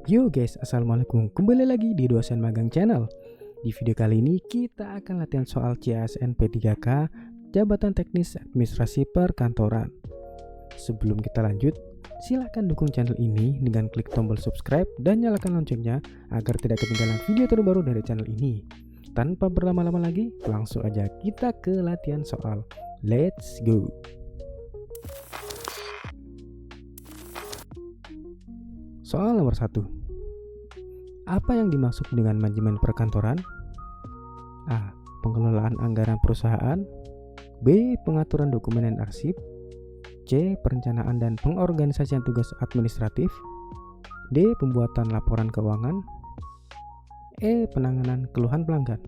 Yo guys, assalamualaikum. Kembali lagi di Dosen Magang Channel. Di video kali ini kita akan latihan soal CASN P3K Jabatan Teknis Administrasi Perkantoran. Sebelum kita lanjut, silakan dukung channel ini dengan klik tombol subscribe dan nyalakan loncengnya agar tidak ketinggalan video terbaru dari channel ini. Tanpa berlama-lama lagi, langsung aja kita ke latihan soal. Let's go. Soal nomor 1. Apa yang dimaksud dengan manajemen perkantoran? A. Pengelolaan anggaran perusahaan. B. Pengaturan dokumen dan arsip. C. Perencanaan dan pengorganisasian tugas administratif. D. Pembuatan laporan keuangan. E. Penanganan keluhan pelanggan.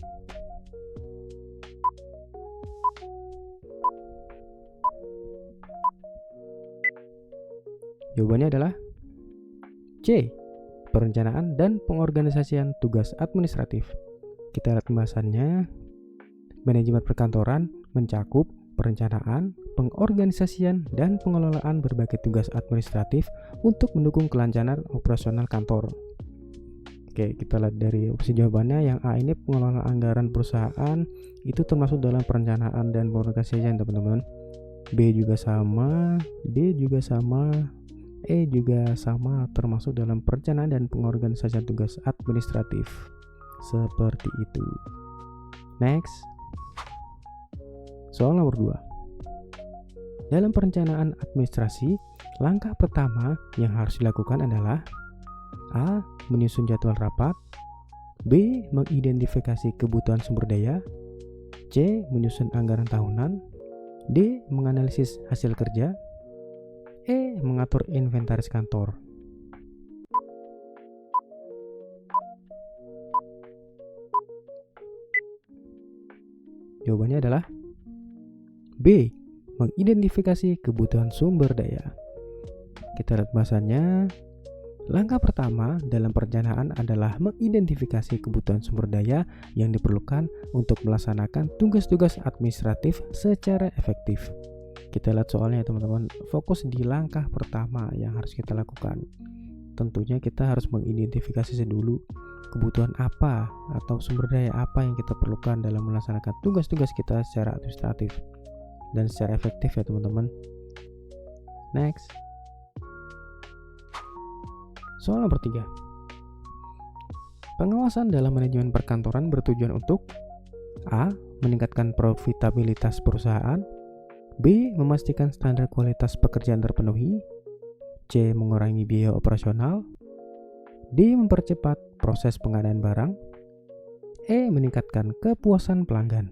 Jawabannya adalah C. Perencanaan dan pengorganisasian tugas administratif. Kita lihat pembahasannya. Manajemen perkantoran mencakup perencanaan, pengorganisasian, dan pengelolaan berbagai tugas administratif untuk mendukung kelancaran operasional kantor. Oke, kita lihat dari opsi jawabannya. Yang A ini pengelolaan anggaran perusahaan, itu termasuk dalam perencanaan dan pengorganisasian, teman-teman. B juga sama, D juga sama, E juga sama, termasuk dalam perencanaan dan pengorganisasian tugas administratif. Seperti itu. Next. Soal nomor 2. Dalam perencanaan administrasi, langkah pertama yang harus dilakukan adalah A. Menyusun jadwal rapat. B. Mengidentifikasi kebutuhan sumber daya. C. Menyusun anggaran tahunan. D. Menganalisis hasil kerja. E. Mengatur inventaris kantor. Jawabannya adalah B. Mengidentifikasi kebutuhan sumber daya. Kita lihat bahasannya. Langkah pertama dalam perencanaan adalah mengidentifikasi kebutuhan sumber daya yang diperlukan untuk melaksanakan tugas-tugas administratif secara efektif. Kita lihat soalnya ya teman-teman. Fokus di langkah pertama yang harus kita lakukan. Tentunya kita harus mengidentifikasi dulu kebutuhan apa atau sumber daya apa yang kita perlukan dalam melaksanakan tugas-tugas kita secara administratif dan secara efektif ya teman-teman. Next. Soal nomor 3. Pengawasan dalam manajemen perkantoran bertujuan untuk A. Meningkatkan profitabilitas perusahaan. B. Memastikan standar kualitas pekerjaan terpenuhi. C. Mengurangi biaya operasional. D. Mempercepat proses pengadaan barang. E. Meningkatkan kepuasan pelanggan.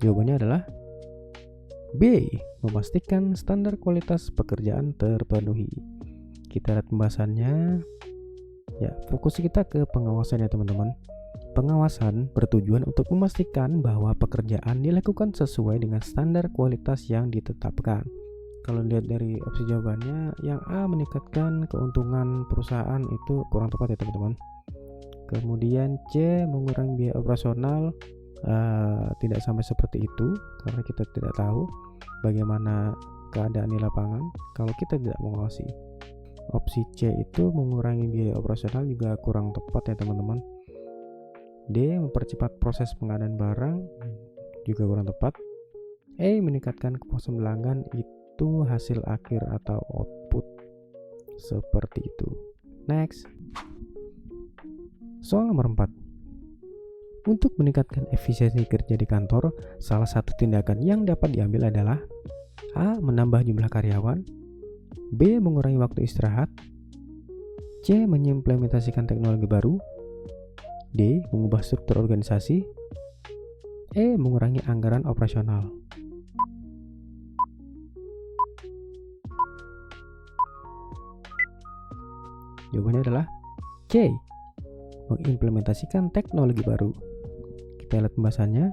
Jawabannya adalah B. Memastikan standar kualitas pekerjaan terpenuhi. Kita lihat pembahasannya. Ya, fokus kita ke pengawasan ya teman-teman. Pengawasan bertujuan untuk memastikan bahwa pekerjaan dilakukan sesuai dengan standar kualitas yang ditetapkan. Kalau lihat dari opsi jawabannya, yang A meningkatkan keuntungan perusahaan itu kurang tepat ya teman-teman. Kemudian C mengurangi biaya operasional, tidak sampai seperti itu karena kita tidak tahu bagaimana keadaan di lapangan kalau kita tidak mengawasi. Opsi C itu mengurangi biaya operasional juga kurang tepat ya teman-teman. D. Mempercepat proses pengadaan barang juga kurang tepat. E. Meningkatkan kepuasan pelanggan itu hasil akhir atau output. Seperti itu. Next. Soal nomor 4. Untuk meningkatkan efisiensi kerja di kantor, salah satu tindakan yang dapat diambil adalah A. Menambah jumlah karyawan. B. Mengurangi waktu istirahat. C. Mengimplementasikan teknologi baru. D. Mengubah struktur organisasi. E. Mengurangi anggaran operasional. Jawabannya adalah C. Mengimplementasikan teknologi baru. Kita lihat pembahasannya.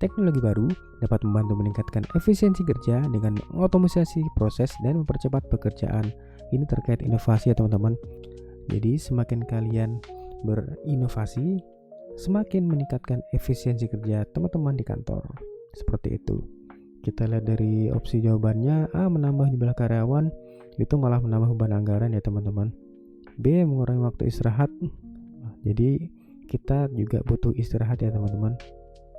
Teknologi baru dapat membantu meningkatkan efisiensi kerja dengan mengotomatisasi proses dan mempercepat pekerjaan. Ini terkait inovasi ya teman-teman. Jadi semakin kalian berinovasi, semakin meningkatkan efisiensi kerja teman-teman di kantor. Seperti itu. Kita lihat dari opsi jawabannya, A menambah jumlah karyawan itu malah menambah beban anggaran ya teman-teman. B mengurangi waktu istirahat. Jadi kita juga butuh istirahat ya teman-teman.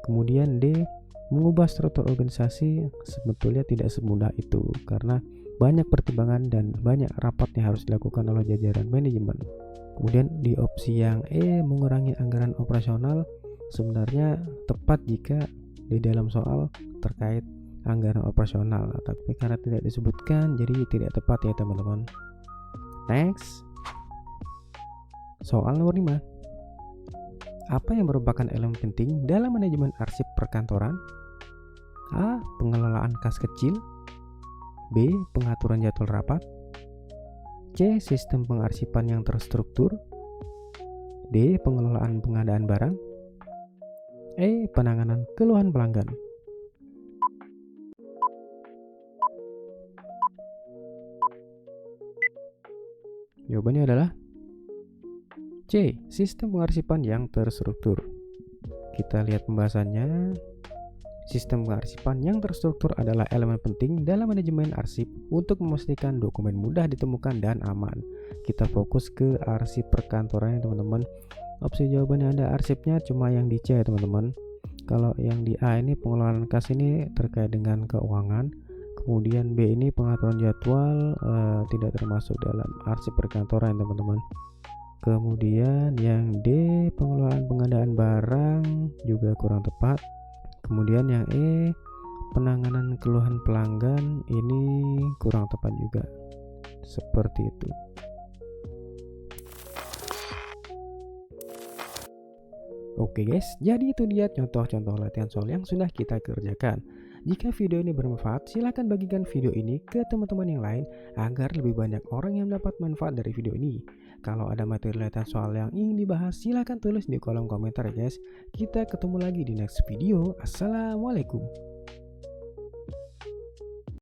Kemudian D mengubah struktur organisasi sebetulnya tidak semudah itu karena banyak pertimbangan dan banyak rapat yang harus dilakukan oleh jajaran manajemen. Kemudian di opsi yang E mengurangi anggaran operasional sebenarnya tepat jika di dalam soal terkait anggaran operasional, tapi karena tidak disebutkan jadi tidak tepat ya teman-teman. Next, soal nomor 5. Apa yang merupakan elemen penting dalam manajemen arsip perkantoran? A. Pengelolaan kas kecil. B. Pengaturan jadwal rapat. C. Sistem pengarsipan yang terstruktur. D. Pengelolaan pengadaan barang. E. Penanganan keluhan pelanggan. Jawabannya adalah C. Sistem pengarsipan yang terstruktur. Kita lihat pembahasannya. Sistem pengarsipan yang terstruktur adalah elemen penting dalam manajemen arsip untuk memastikan dokumen mudah ditemukan dan aman. Kita fokus ke arsip perkantoran ya teman-teman. Opsi jawabannya ada arsipnya cuma yang di C ya teman-teman. Kalau yang di A ini pengelolaan kas ini terkait dengan keuangan. Kemudian B ini pengaturan jadwal tidak termasuk dalam arsip perkantoran teman-teman. Kemudian yang D pengelolaan pengadaan barang juga kurang tepat. Kemudian yang E penanganan keluhan pelanggan ini kurang tepat juga. Seperti itu. Oke guys, jadi itu dia contoh-contoh latihan soal yang sudah kita kerjakan. Jika video ini bermanfaat, silahkan bagikan video ini ke teman-teman yang lain agar lebih banyak orang yang mendapat manfaat dari video ini. Kalau ada materi latihan soal yang ingin dibahas, silahkan tulis di kolom komentar ya guys. Kita ketemu lagi di next video. Assalamualaikum.